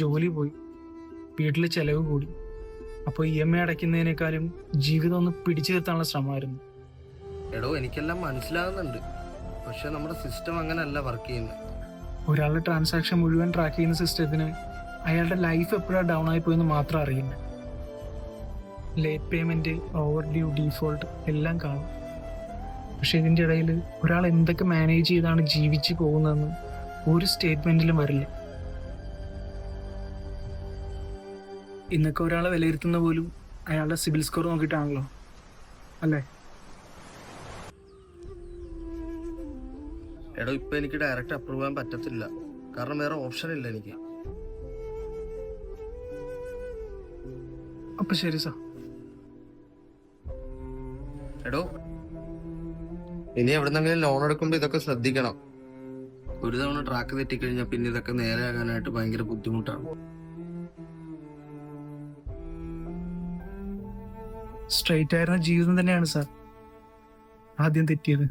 ജോലി പോയി, വീട്ടിൽ ചെലവ് കൂടി. അപ്പോൾ EMI അടയ്ക്കുന്നതിനേക്കാളും ജീവിതം ഒന്ന് പിടിച്ചു നിർത്താനുള്ള ശ്രമമായിരുന്നു. എടോ, എനിക്കെല്ലാം മനസ്സിലാകുന്നുണ്ട്. പക്ഷെ നമ്മുടെ സിസ്റ്റം അങ്ങനെയല്ല വർക്ക് ചെയ്യുന്നത്. ഒരാളുടെ ട്രാൻസാക്ഷൻ മുഴുവൻ ട്രാക്ക് ചെയ്യുന്ന സിസ്റ്റത്തിന് അയാളുടെ ലൈഫ് എപ്പോഴാണ് ഡൗൺ ആയി പോയെന്ന് മാത്രം അറിയില്ല. Late payment, over due, default എല്ലാം കാണും. പക്ഷെ ഇതിൻ്റെ ഇടയിൽ ഒരാൾ എന്തൊക്കെ മാനേജ് ചെയ്താണ് ജീവിച്ചു പോകുന്നതെന്ന് ഒരു സ്റ്റേറ്റ്മെന്റിലും വരില്ല. ഇന്നൊക്കെ ഒരാളെ വിലയിരുത്തുന്ന പോലും അയാളുടെ സിബിൽ സ്കോർ നോക്കിയിട്ടാണല്ലോ, അല്ലേ? എടോ, ഇപ്പൊ എനിക്ക് ഡയറക്റ്റ് അപ്രൂവ് ചെയ്യാൻ പറ്റത്തില്ല. കാരണം വേറെ ഓപ്ഷൻ ഇല്ല എനിക്ക്. അപ്പൊ ശരി സാർ. എടോ, ഇനി എവിടെന്നെങ്കിലും ലോൺ എടുക്കുമ്പോ ഇതൊക്കെ ശ്രദ്ധിക്കണം. ഒരു തവണ ട്രാക്ക് തെറ്റിക്കഴിഞ്ഞാൽ പിന്നെ ഇതൊക്കെ നേരെയാകാനായിട്ട് ഭയങ്കര ബുദ്ധിമുട്ടാണ്. സ്ട്രെയിറ്റ് ആയിരുന്ന ജീവിതം തന്നെയാണ് സാർ ആദ്യം തെറ്റിയത്.